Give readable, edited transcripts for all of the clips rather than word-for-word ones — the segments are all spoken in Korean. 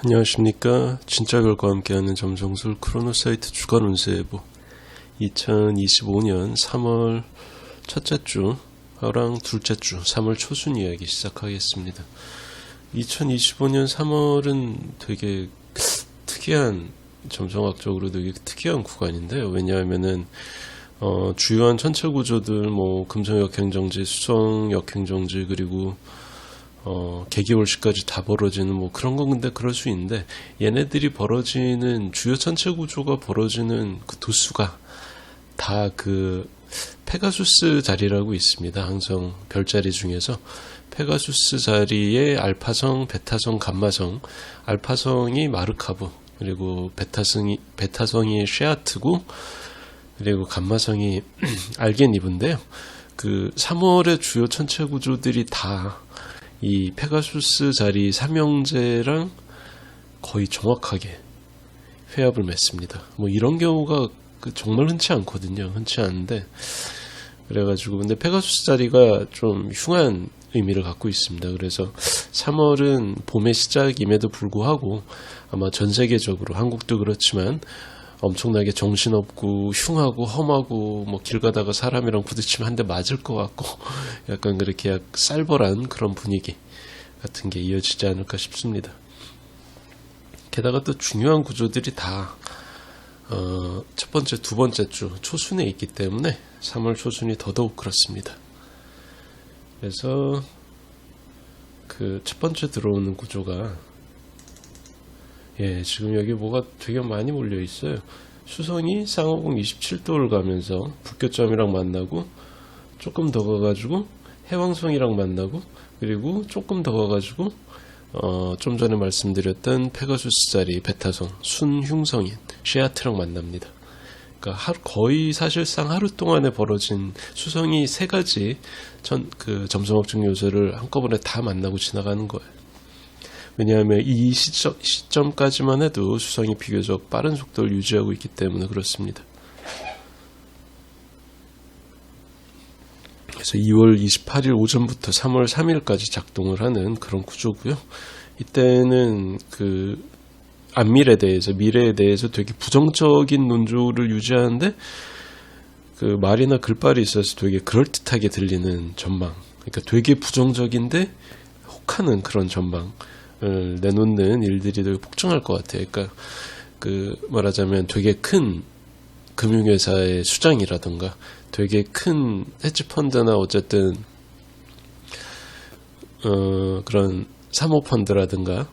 안녕하십니까. 진짜별과 함께하는 점정술 크로노사이트 주간 운세 예보 2025년 3월 첫째 주랑 둘째 주 3월 초순 이야기 시작하겠습니다. 2025년 3월은 되게 특이한, 점성학적으로 되게 특이한 구간인데요. 왜냐하면은 주요한 천체 구조들, 금성 역행정지, 수성 역행정지, 그리고 개기월시까지 다 벌어지는 그런 건 근데 그럴 수 있는데, 얘네들이 벌어지는 주요 천체 구조가 벌어지는 그 도수가 다 그 페가수스 자리라고 있습니다. 항상 별자리 중에서 페가수스 자리에 알파성, 베타성, 감마성, 알파성이 마르카브, 그리고 베타성이 쉐아트고, 그리고 감마성이 알게니브인데요. 그 3월의 주요 천체 구조들이 다 이 페가수스 자리 삼형제랑 거의 정확하게 회합을 맺습니다. 이런 경우가 정말 흔치 않거든요. 흔치 않은데, 그래가지고 근데 페가수스 자리가 좀 흉한 의미를 갖고 있습니다. 그래서 3월은 봄의 시작임에도 불구하고 아마 전 세계적으로, 한국도 그렇지만 엄청나게 정신없고 흉하고 험하고 길 가다가 사람이랑 부딪히면 한 대 맞을 것 같고 약간 그렇게 쌀벌한 그런 분위기 같은 게 이어지지 않을까 싶습니다. 게다가 또 중요한 구조들이 다 첫 번째, 두 번째 주 초순에 있기 때문에 3월 초순이 더더욱 그렇습니다. 그래서 그 첫 번째 들어오는 구조가, 지금 여기 뭐가 되게 많이 몰려 있어요. 수성이 쌍호공 27도를 가면서 북교점이랑 만나고, 조금 더 가가지고 해왕성이랑 만나고, 그리고 조금 더 가가지고 좀 전에 말씀드렸던 페가수스 자리 베타성, 순흉성인 쉐아트랑 만납니다. 그러니까 거의 사실상 하루 동안에 벌어진 수성이 세 가지 점성학적 요소를 한꺼번에 다 만나고 지나가는 거예요. 왜냐하면 이 시점까지만 해도 수성이 비교적 빠른 속도를 유지하고 있기 때문에 그렇습니다. 그래서 2월 28일 오전부터 3월 3일까지 작동을 하는 그런 구조고요. 이때는 그 안밀에 대해서, 미래에 대해서 되게 부정적인 논조를 유지하는데, 그 말이나 글발이 있어서 되게 그럴듯하게 들리는 전망, 그러니까 되게 부정적인데 혹하는 그런 전망 내놓는 일들이 되게 폭증할 것 같아요. 그러니까 말하자면 되게 큰 금융회사의 수장이라든가, 되게 큰 헤지펀드나 어쨌든 그런 사모펀드라든가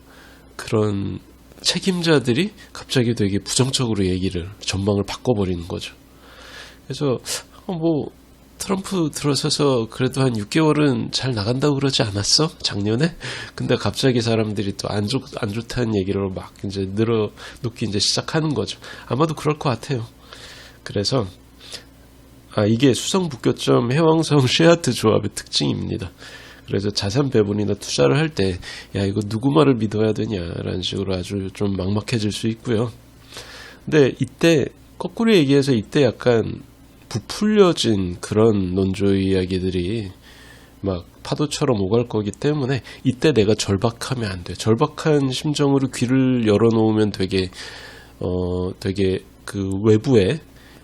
그런 책임자들이 갑자기 되게 부정적으로 전망을 바꿔버리는 거죠. 그래서 트럼프 들어서서 그래도 한 6개월은 잘 나간다고 그러지 않았어? 작년에? 근데 갑자기 사람들이 또 안 좋다는 얘기를 막 이제 늘어놓기 이제 시작하는 거죠. 아마도 그럴 것 같아요. 그래서, 이게 수성 북교점 해왕성 쉐아트 조합의 특징입니다. 그래서 자산 배분이나 투자를 할 때, 이거 누구 말을 믿어야 되냐라는 식으로 아주 좀 막막해질 수 있고요. 근데 이때, 거꾸로 얘기해서 이때 약간 부풀려진 그런 논조 이야기들이 막 파도처럼 오갈 거기 때문에 이때 내가 절박하면 안 돼. 절박한 심정으로 귀를 열어놓으면 되게 그 외부에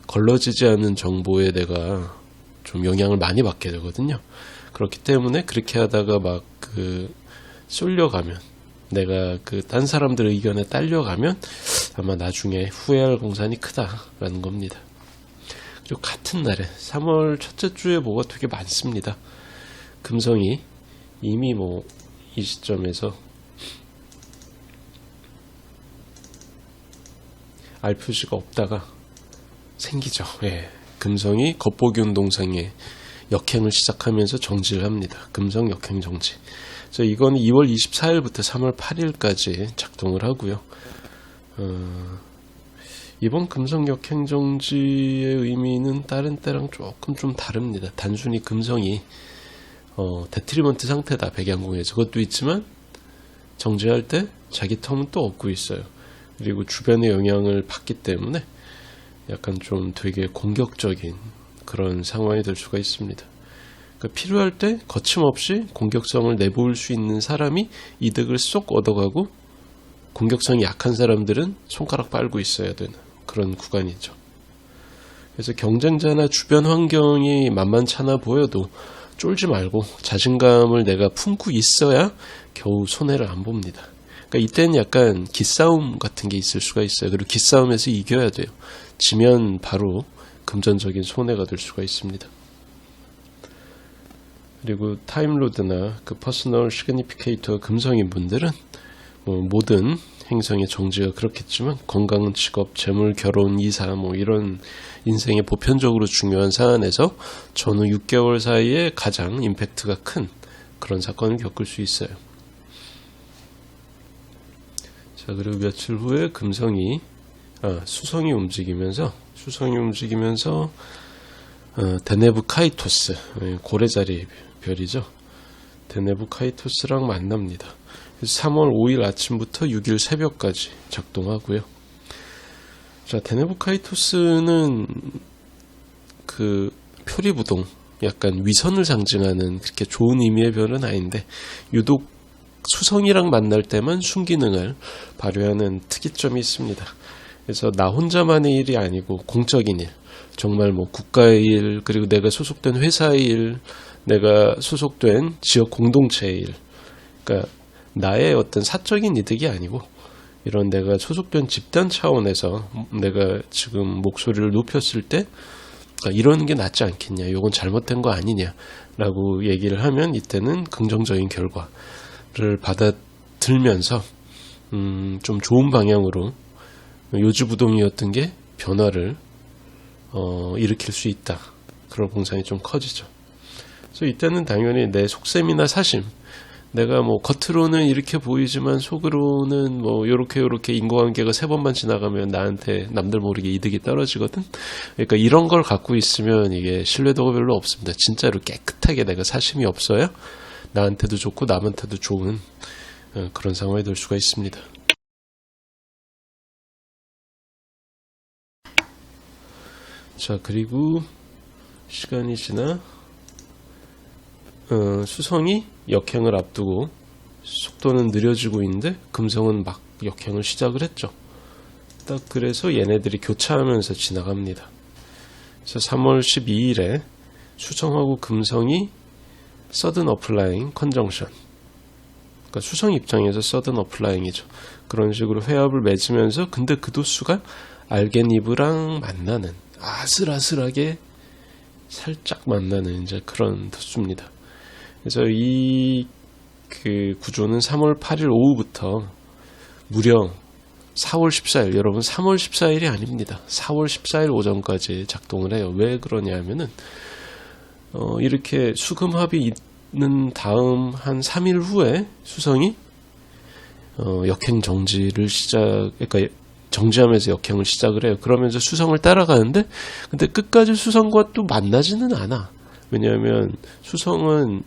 걸러지지 않은 정보에 내가 좀 영향을 많이 받게 되거든요. 그렇기 때문에 그렇게 하다가 막 쏠려가면, 내가 딴 사람들 의견에 딸려가면 아마 나중에 후회할 공산이 크다라는 겁니다. 그리고 같은 날에 3월 첫째 주에 뭐가 되게 많습니다. 금성이 이미 이 시점에서 알 표시가 없다가 생기죠. 금성이 겉보기 운동상에 역행을 시작하면서 정지를 합니다. 금성 역행 정지. 그래서 이건 2월 24일부터 3월 8일까지 작동을 하고요. 이번 금성 역행 정지의 의미는 다른 때랑 조금 좀 다릅니다. 단순히 금성이 데트리먼트 상태다, 백양궁에서. 그것도 있지만 정지할 때 자기 텀은 또 얻고 있어요. 그리고 주변의 영향을 받기 때문에 약간 좀 되게 공격적인 그런 상황이 될 수가 있습니다. 그러니까 필요할 때 거침없이 공격성을 내보일 수 있는 사람이 이득을 쏙 얻어가고, 공격성이 약한 사람들은 손가락 빨고 있어야 되는 그런 구간이죠. 그래서 경쟁자나 주변 환경이 만만찮아 보여도 쫄지 말고 자신감을 내가 품고 있어야 겨우 손해를 안 봅니다. 그러니까 이때는 약간 기싸움 같은 게 있을 수가 있어요. 그리고 기싸움에서 이겨야 돼요. 지면 바로 금전적인 손해가 될 수가 있습니다. 그리고 타임로드나 그 퍼스널 시그니피케이터 금성인 분들은 뭐 모든 행성의 정지가 그렇겠지만 건강, 직업, 재물, 결혼, 이사 뭐 이런 인생의 보편적으로 중요한 사안에서 전후 6개월 사이에 가장 임팩트가 큰 그런 사건을 겪을 수 있어요. 자, 그리고 며칠 후에 금성이 수성이 움직이면서 데네브 카이토스, 고래자리 별이죠. 데네브 카이토스랑 만납니다. 3월 5일 아침부터 6일 새벽까지 작동하고요. 자, 데네브 카이토스는 그 표리부동, 약간 위선을 상징하는 그렇게 좋은 의미의 별은 아닌데 유독 수성이랑 만날 때만 순기능을 발휘하는 특이점이 있습니다. 그래서 나 혼자만의 일이 아니고 공적인 일, 정말 뭐 국가의 일, 그리고 내가 소속된 회사의 일, 내가 소속된 지역 공동체의 일, 그러니까 나의 어떤 사적인 이득이 아니고 이런 내가 소속된 집단 차원에서 내가 지금 목소리를 높였을 때 이러는 게 낫지 않겠냐, 이건 잘못된 거 아니냐라고 얘기를 하면 이때는 긍정적인 결과를 받아들면서 좀 좋은 방향으로 요지부동이었던 게 변화를 일으킬 수 있다. 그런 공상이 좀 커지죠. 그래서 이때는 당연히 내 속셈이나 사심, 내가 뭐 겉으로는 이렇게 보이지만 속으로는 뭐 요렇게 인과관계가 3번만 지나가면 나한테 남들 모르게 이득이 떨어지거든. 그러니까 이런 걸 갖고 있으면 이게 신뢰도가 별로 없습니다. 진짜로 깨끗하게 내가 사심이 없어야 나한테도 좋고 남한테도 좋은 그런 상황이 될 수가 있습니다. 자, 그리고 시간이 지나 수성이 역행을 앞두고 속도는 느려지고 있는데 금성은 막 역행을 시작을 했죠. 딱 그래서 얘네들이 교차하면서 지나갑니다. 그래서 3월 12일에 수성하고 금성이 서든 어플라잉 컨정션, 그러니까 수성 입장에서 서든 어플라잉이죠. 그런 식으로 회합을 맺으면서 근데 그 도수가 알게니브랑 만나는, 아슬아슬하게 살짝 만나는 이제 그런 도수입니다. 그래서 이 그 구조는 3월 8일 오후부터 무려 4월 14일, 여러분 3월 14일이 아닙니다. 4월 14일 오전까지 작동을 해요. 왜 그러냐 하면은 이렇게 수금합이 있는 다음 한 3일 후에 수성이 역행 정지를 그러니까 정지하면서 역행을 시작을 해요. 그러면서 수성을 따라가는데 근데 끝까지 수성과 또 만나지는 않아. 왜냐하면 수성은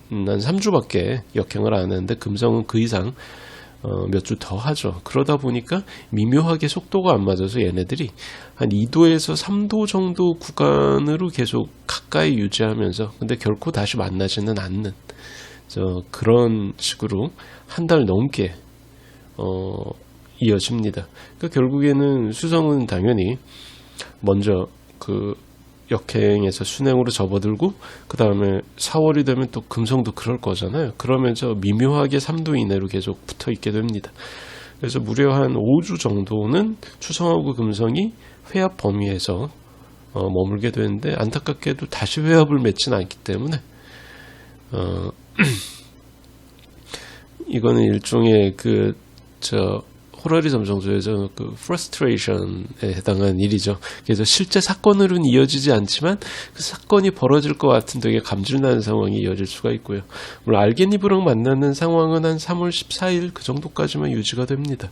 난 3주밖에 역행을 안 하는데 금성은 그 이상 몇 주 더 하죠. 그러다 보니까 미묘하게 속도가 안 맞아서 얘네들이 한 2도에서 3도 정도 구간으로 계속 가까이 유지하면서 근데 결코 다시 만나지는 않는 그런 식으로 한 달 넘게 이어집니다. 그러니까 결국에는 수성은 당연히 먼저 그 역행에서 순행으로 접어들고 그 다음에 4월이 되면 또 금성도 그럴 거잖아요. 그러면서 미묘하게 3도 이내로 계속 붙어 있게 됩니다. 그래서 무려 한 5주 정도는 수성하고 금성이 회합 범위에서 머물게 되는데 안타깝게도 다시 회합을 맺진 않기 때문에 이거는 일종의 호라리즘 정도에서 그 frustration에 해당하는 일이죠. 그래서 실제 사건으로는 이어지지 않지만 그 사건이 벌어질 것 같은 되게 감질나는 상황이 이어질 수가 있고요. 물론 알게니브랑 만나는 상황은 한 3월 14일 그 정도까지만 유지가 됩니다.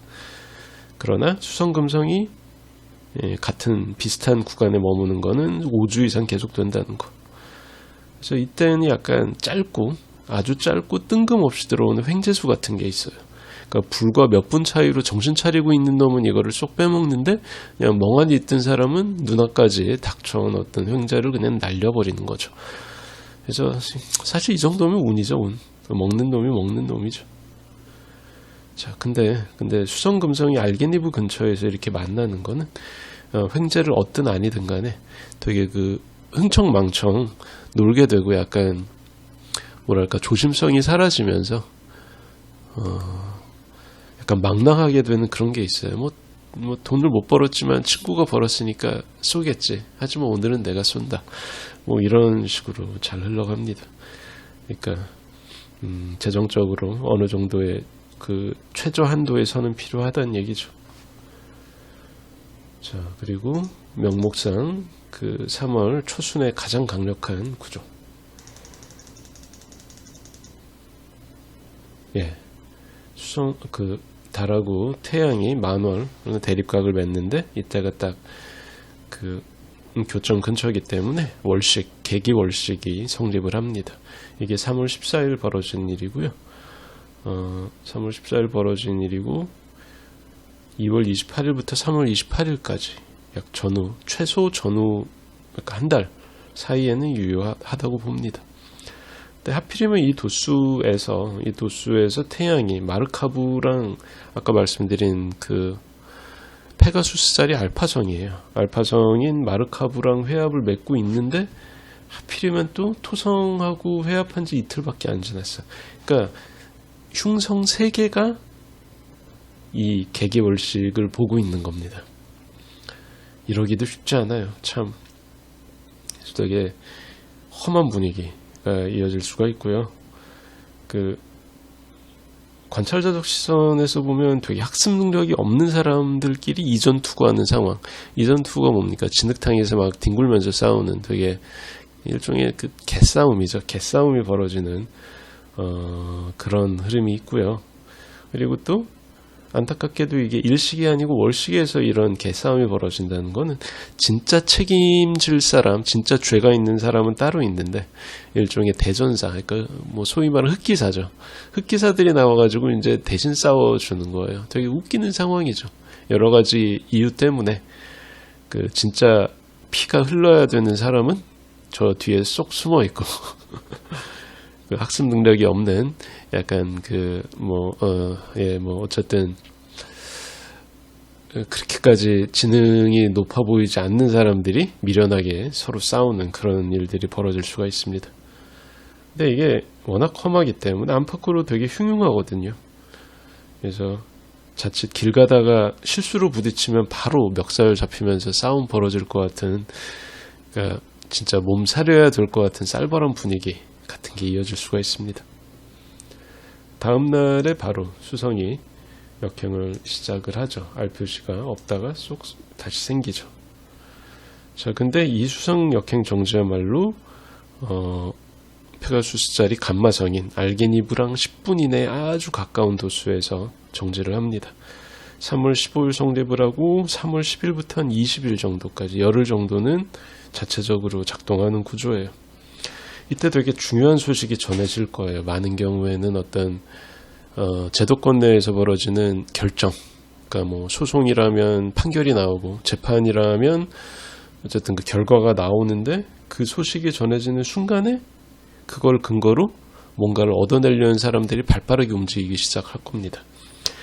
그러나 수성금성이 같은 비슷한 구간에 머무는 거는 5주 이상 계속된다는 거. 그래서 이때는 약간 아주 짧고 뜬금없이 들어오는 횡재수 같은 게 있어요. 그러니까 불과 몇 분 차이로 정신 차리고 있는 놈은 이거를 쏙 빼먹는데 그냥 멍하니 있던 사람은 눈앞까지 닥쳐온 어떤 횡재를 그냥 날려버리는 거죠. 그래서 사실 이 정도면 운이죠, 운. 먹는 놈이 먹는 놈이죠. 자, 근데 수성금성이 알게니브 근처에서 이렇게 만나는 거는 횡재를 얻든 아니든 간에 되게 그 흥청망청 놀게 되고 약간 뭐랄까 조심성이 사라지면서 약간 망랑하게 되는 그런 게 있어요. 뭐 돈을 못 벌었지만 친구가 벌었으니까 쏘겠지. 하지만 오늘은 내가 쏜다. 뭐 이런 식으로 잘 흘러갑니다. 그러니까 재정적으로 어느 정도의 그 최저 한도의 선은 필요하다는 얘기죠. 자, 그리고 명목상 그 3월 초순의 가장 강력한 구조. 예. 수성 그 달하고 태양이 만월 대립각을 맺는데 이때가 딱 그 교점 근처이기 때문에 월식, 계기 월식이 성립을 합니다. 이게 3월 14일 벌어진 일이고요. 3월 14일 벌어진 일이고 2월 28일부터 3월 28일까지 약 전후, 최소 전후 그러니까 한 달 사이에는 유효하다고 봅니다. 근데 하필이면 이 도수에서 태양이 마르카브랑 아까 말씀드린 그 페가수스자리 알파성이에요. 알파성인 마르카브랑 회합을 맺고 있는데 하필이면 또 토성하고 회합한 지 이틀밖에 안 지났어요. 그러니까 흉성 3개가 이 개개월식을 보고 있는 겁니다. 이러기도 쉽지 않아요. 참 되게 험한 분위기가 이어질 수가 있고요. 그 관찰자적 시선에서 보면 되게 학습 능력이 없는 사람들끼리 이전 투구하는 상황. 이전 투구가 뭡니까? 진흙탕에서 막 뒹굴면서 싸우는 되게 일종의 그 개싸움이죠. 개싸움이 벌어지는 그런 흐름이 있고요. 그리고 또 안타깝게도 이게 일식이 아니고 월식에서 이런 개싸움이 벌어진다는 거는 진짜 책임질 사람, 진짜 죄가 있는 사람은 따로 있는데 일종의 대전사, 그러니까 뭐 소위 말하는 흑기사죠. 흑기사들이 나와가지고 이제 대신 싸워주는 거예요. 되게 웃기는 상황이죠. 여러 가지 이유 때문에 그 진짜 피가 흘러야 되는 사람은 저 뒤에 쏙 숨어 있고 그 학습 능력이 없는 약간 어쨌든 그렇게까지 지능이 높아 보이지 않는 사람들이 미련하게 서로 싸우는 그런 일들이 벌어질 수가 있습니다. 근데 이게 워낙 험하기 때문에 안팎으로 되게 흉흉하거든요. 그래서 자칫 길 가다가 실수로 부딪히면 바로 멱살 잡히면서 싸움 벌어질 것 같은, 그러니까 진짜 몸 사려야 될 것 같은 쌀벌한 분위기 같은 게 이어질 수가 있습니다. 다음 날에 바로 수성이 역행을 시작을 하죠. 알 표시가 없다가 쏙 다시 생기죠. 자, 근데 이 수성 역행 정지야말로 페가수스자리 감마성인 알게니브랑 10분 이내에 아주 가까운 도수에서 정지를 합니다. 3월 15일 성립을 하고 3월 10일부터 한 20일 정도까지 열흘 정도는 자체적으로 작동하는 구조예요. 이때 되게 중요한 소식이 전해질 거예요. 많은 경우에는 어떤 제도권 내에서 벌어지는 결정, 그러니까 뭐 소송이라면 판결이 나오고 재판이라면 어쨌든 그 결과가 나오는데 그 소식이 전해지는 순간에 그걸 근거로 뭔가를 얻어내려는 사람들이 발빠르게 움직이기 시작할 겁니다.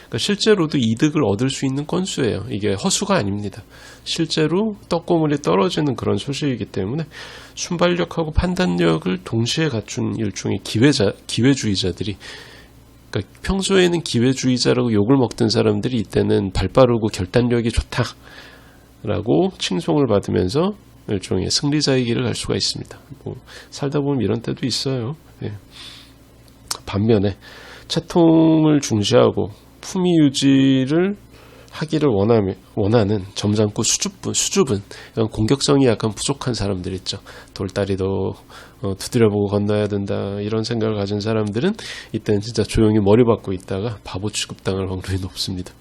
그러니까 실제로도 이득을 얻을 수 있는 건수예요. 이게 허수가 아닙니다. 실제로 떡고물이 떨어지는 그런 소식이기 때문에 순발력하고 판단력을 동시에 갖춘 일종의 기회주의자들이, 그러니까 평소에는 기회주의자라고 욕을 먹던 사람들이 이때는 발빠르고 결단력이 좋다라고 칭송을 받으면서 일종의 승리자의 길을 갈 수가 있습니다. 뭐 살다 보면 이런 때도 있어요. 예. 반면에 채통을 중시하고 품위 유지를 하기를 원하는 점잖고 수줍은 공격성이 약간 부족한 사람들 있죠. 돌다리도 두드려보고 건너야 된다 이런 생각을 가진 사람들은 이때는 진짜 조용히 머리 박고 있다가 바보 취급당할 확률이 높습니다.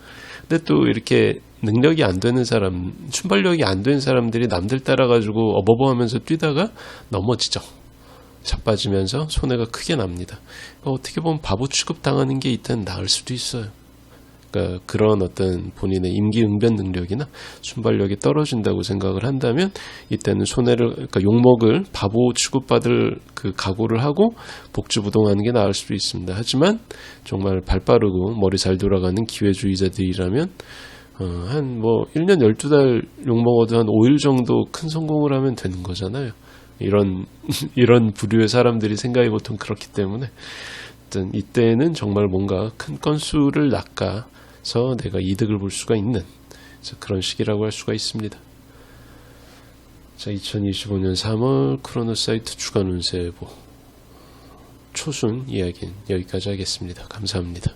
근데 또 이렇게 능력이 안 되는 사람, 순발력이 안 된 사람들이 남들 따라가지고 어버버하면서 뛰다가 넘어지죠. 자빠지면서 손해가 크게 납니다. 어떻게 보면 바보 취급당하는 게 이때는 나을 수도 있어요. 그러니까 그런 어떤 본인의 임기응변 능력이나 순발력이 떨어진다고 생각을 한다면 이때는 손해를, 그러니까 욕먹을 바보 취급받을 그 각오를 하고 복지부동하는 게 나을 수도 있습니다. 하지만 정말 발 빠르고 머리 잘 돌아가는 기회주의자들이라면 한 뭐 1년 12달 욕먹어도 한 5일 정도 큰 성공을 하면 되는 거잖아요. 이런 부류의 사람들이 생각이 보통 그렇기 때문에 이때는 정말 뭔가 큰 건수를 낚아서 내가 이득을 볼 수가 있는 그런 시기라고 할 수가 있습니다. 자, 2025년 3월 크로노사이트 주간 운세 예보 초순 이야기는 여기까지 하겠습니다. 감사합니다.